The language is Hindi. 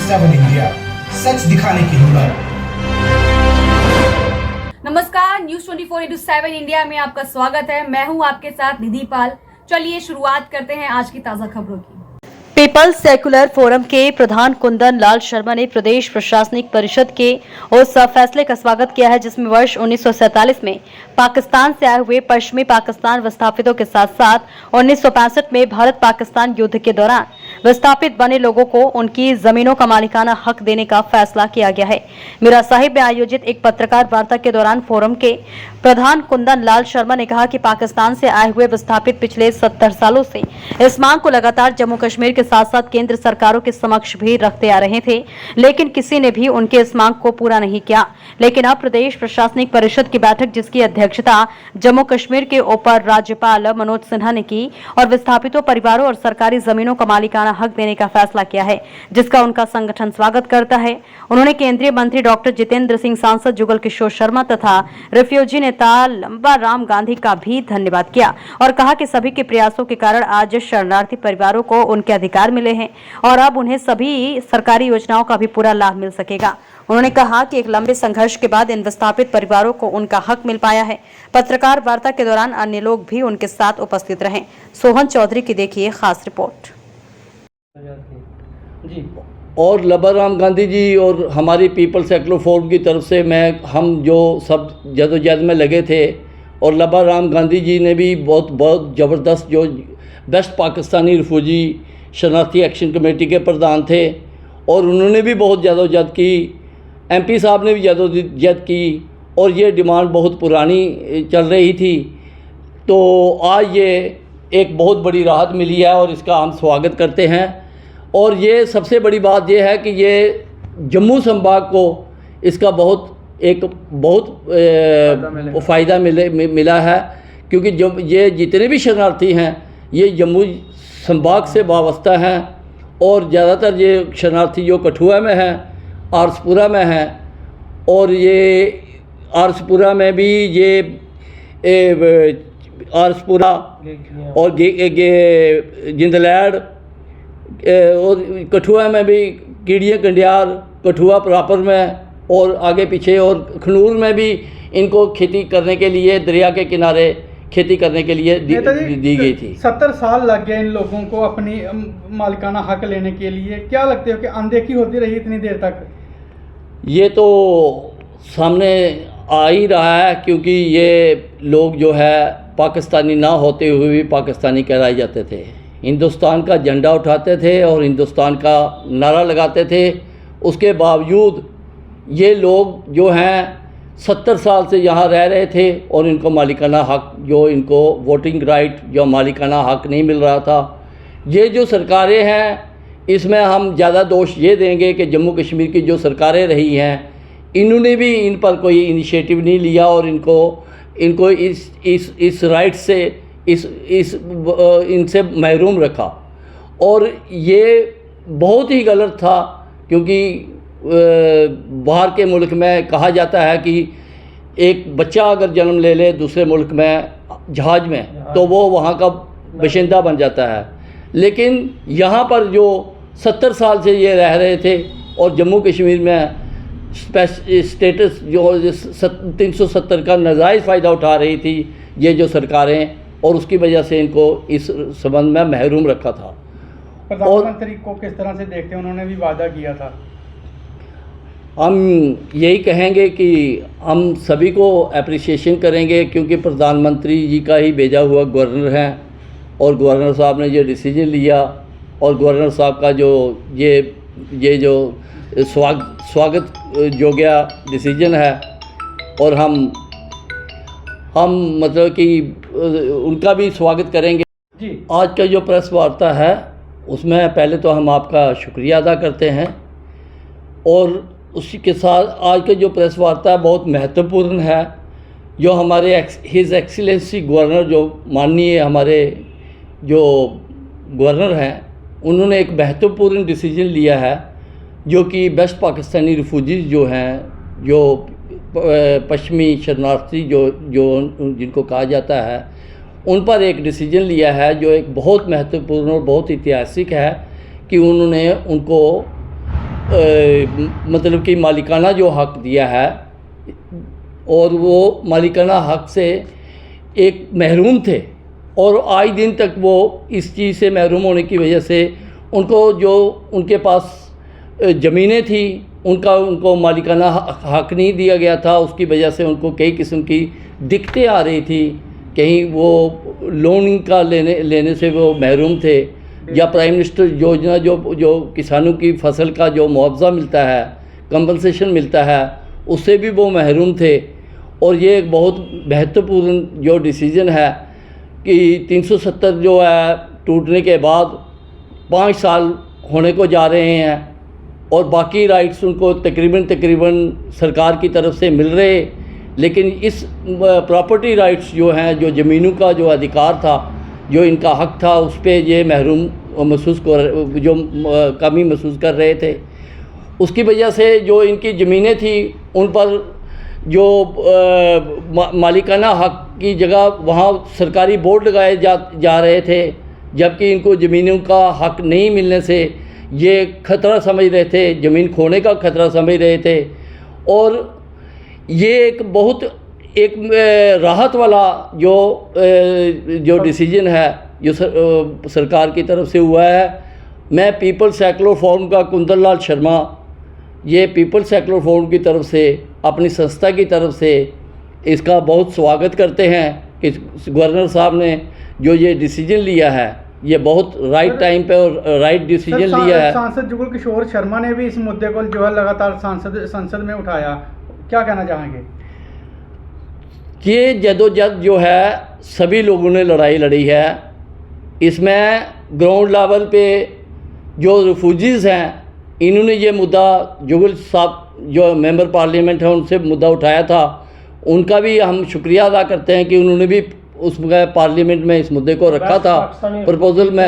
7 इंडिया, सच दिखाने की हिम्मत। नमस्कार, न्यूज 24/7 इंडिया में आपका स्वागत है। मैं हूं आपके साथ निधि पाल। चलिए शुरुआत करते हैं आज की ताजा खबरों की। पीपल्स सेक्युलर फोरम के प्रधान कुंदन लाल शर्मा ने प्रदेश प्रशासनिक परिषद के उस फैसले का स्वागत किया है जिसमें वर्ष 1947 में पाकिस्तान से आए हुए पश्चिमी पाकिस्तान विस्थापितों के साथ साथ 1965 में भारत पाकिस्तान युद्ध के दौरान विस्थापित बने लोगों को उनकी जमीनों का मालिकाना हक देने का फैसला किया गया है। मीरा साहिब में आयोजित एक पत्रकार वार्ता के दौरान फोरम के प्रधान कुंदन लाल शर्मा ने कहा कि पाकिस्तान से आए हुए विस्थापित पिछले 70 सालों से इस मांग को लगातार जम्मू कश्मीर के साथ साथ केंद्र सरकारों के समक्ष भी रखते आ रहे थे, लेकिन किसी ने भी उनके इस मांग को पूरा नहीं किया। लेकिन अब प्रदेश प्रशासनिक परिषद की बैठक जिसकी अध्यक्षता जम्मू कश्मीर के उप राज्यपाल मनोज सिन्हा ने की और विस्थापितों परिवारों और सरकारी जमीनों का मालिकाना हक देने का फैसला किया है, जिसका उनका संगठन स्वागत करता है। उन्होंने केंद्रीय मंत्री डॉक्टर जितेंद्र सिंह, सांसद जुगल किशोर शर्मा तथा रिफ्यूजी नेता लंबा राम गांधी का भी धन्यवाद किया और कहा कि सभी के प्रयासों के कारण आज शरणार्थी परिवारों को उनके अधिकार मिले हैं और अब उन्हें सभी सरकारी योजनाओं का भी पूरा लाभ मिल सकेगा। उन्होंने कहा कि एक लंबे संघर्ष के बाद इन विस्थापित परिवारों को उनका हक मिल पाया है। पत्रकार वार्ता के दौरान अन्य लोग भी उनके साथ उपस्थित रहे। सोहन चौधरी की देखिए खास रिपोर्ट। जी और लबाराम गांधी जी और हमारी पीपल सेक्युलर फोरम की तरफ से हम जो सब जदोजहद में लगे थे और लबाराम गांधी जी ने भी बहुत ज़बरदस्त जो बेस्ट पाकिस्तानी रिफ्यूजी शरणार्थी एक्शन कमेटी के प्रधान थे और उन्होंने भी बहुत जदोजहद की। एमपी साहब ने भी जदोजहद की और ये डिमांड बहुत पुरानी चल रही थी। तो आज ये एक बहुत बड़ी राहत मिली है और इसका हम स्वागत करते हैं। और ये सबसे बड़ी बात ये है कि ये जम्मू संभाग को इसका बहुत फ़ायदा मिला है, क्योंकि ये जितने भी शरणार्थी हैं ये जम्मू संभाग से वाबस्ता हैं और ज़्यादातर ये शरणार्थी जो कठुआ में हैं, आरसपुरा में हैं और ये आरसपुरा में भी ये आरसपुरा और जिंदलैड और कठुआ में भी कीड़िया कंडियार, कठुआ प्रॉपर में और आगे पीछे और खनूर में भी इनको खेती करने के लिए दरिया के किनारे खेती करने के लिए दी गई थी। 70 साल लग गए इन लोगों को अपनी मालिकाना हक लेने के लिए। क्या लगते हो कि अनदेखी होती रही इतनी देर तक? ये तो सामने आ ही रहा है, क्योंकि ये लोग जो है पाकिस्तानी ना होते हुए भी पाकिस्तानी कहलाए जाते थे, हिंदुस्तान का झंडा उठाते थे और हिंदुस्तान का नारा लगाते थे। उसके बावजूद ये लोग जो हैं 70 साल से यहाँ रह रहे थे और इनको मालिकाना हक, जो इनको वोटिंग राइट, जो मालिकाना हक नहीं मिल रहा था। ये जो सरकारें हैं इसमें हम ज़्यादा दोष ये देंगे कि जम्मू कश्मीर की जो सरकारें रही हैं इन्होंने भी इन पर कोई इनिशिएटिव नहीं लिया और इनको इस राइट से इनसे महरूम रखा। और ये बहुत ही गलत था, क्योंकि बाहर के मुल्क में कहा जाता है कि एक बच्चा अगर जन्म ले ले दूसरे मुल्क में जहाज़ में तो वो वहाँ का बाशिंदा बन जाता है। लेकिन यहाँ पर जो 70 साल से ये रह रहे थे और जम्मू कश्मीर में स्टेटस जो 370 का नाजायज़ फ़ायदा उठा रही थी ये जो सरकारें, और उसकी वजह से इनको इस संबंध में महरूम रखा था। प्रधानमंत्री को किस तरह से देखते हैं? उन्होंने भी वादा किया था। हम यही कहेंगे कि हम सभी को अप्रिसिएशन करेंगे, क्योंकि प्रधानमंत्री जी का ही भेजा हुआ गवर्नर हैं और गवर्नर साहब ने जो डिसीजन लिया और गवर्नर साहब का जो ये जो स्वागत योग्य डिसीजन है और हम मतलब कि उनका भी स्वागत करेंगे। जी आज का जो प्रेस वार्ता है उसमें पहले तो हम आपका शुक्रिया अदा करते हैं और उसी के साथ आज का जो प्रेस वार्ता है बहुत महत्वपूर्ण है। जो हमारे हिज एक्सीलेंसी गवर्नर, जो माननीय हमारे जो गवर्नर हैं, उन्होंने एक महत्वपूर्ण डिसीजन लिया है जो कि बेस्ट पाकिस्तानी रिफ्यूजीज़ जो हैं, जो पश्चिमी शरणार्थी जो जिनको कहा जाता है, उन पर एक डिसीजन लिया है जो एक बहुत महत्वपूर्ण और बहुत ऐतिहासिक है कि उन्होंने उनको मतलब कि मालिकाना जो हक़ दिया है, और वो मालिकाना हक़ से एक महरूम थे और आज दिन तक वो इस चीज़ से महरूम होने की वजह से उनको जो उनके पास ज़मीनें थी उनको मालिकाना हक़ नहीं दिया गया था। उसकी वजह से उनको कई किस्म की दिक्कतें आ रही थी। कहीं वो लोन का लेने से वो महरूम थे, या प्राइम मिनिस्टर योजना जो किसानों की फसल का जो मुआवजा मिलता है, कंपनसेशन मिलता है, उससे भी वो महरूम थे। और ये एक बहुत महत्वपूर्ण जो डिसीजन है कि 370 जो है टूटने के बाद 5 साल होने को जा रहे हैं और बाकी राइट्स उनको तकरीबन सरकार की तरफ से मिल रहे, लेकिन इस प्रॉपर्टी राइट्स जो हैं, जो ज़मीनों का जो अधिकार था, जो इनका हक़ था, उस पर ये महरूम कमी महसूस कर रहे थे। उसकी वजह से जो इनकी ज़मीनें थी उन पर जो मालिकाना हक़ की जगह वहाँ सरकारी बोर्ड लगाए जा रहे थे, जबकि इनको ज़मीनों का हक़ नहीं मिलने से ये ख़तरा समझ रहे थे, ज़मीन खोने का ख़तरा समझ रहे थे। और ये एक बहुत राहत वाला जो डिसीजन है जो सरकार की तरफ से हुआ है। मैं पीपल्स सेक्युलर फोरम का कुंदन लाल शर्मा, ये पीपल्स सेक्युलर फोरम की तरफ से, अपनी संस्था की तरफ से इसका बहुत स्वागत करते हैं कि गवर्नर साहब ने जो ये डिसीजन लिया है, ये बहुत राइट टाइम पे और राइट डिसीजन लिया है। सांसद जुगल किशोर शर्मा ने भी इस मुद्दे को जो है लगातार संसद में उठाया, क्या कहना चाहेंगे? ये जदोजहद जो है सभी लोगों ने लड़ाई लड़ी है। इसमें ग्राउंड लेवल पे जो रिफ्यूजीज़ हैं, इन्होंने ये मुद्दा जुगल साहब जो मेंबर पार्लियामेंट है उनसे मुद्दा उठाया था, उनका भी हम शुक्रिया अदा करते हैं कि उन्होंने भी उस पार्लियामेंट में इस मुद्दे को रखा था प्रपोजल में।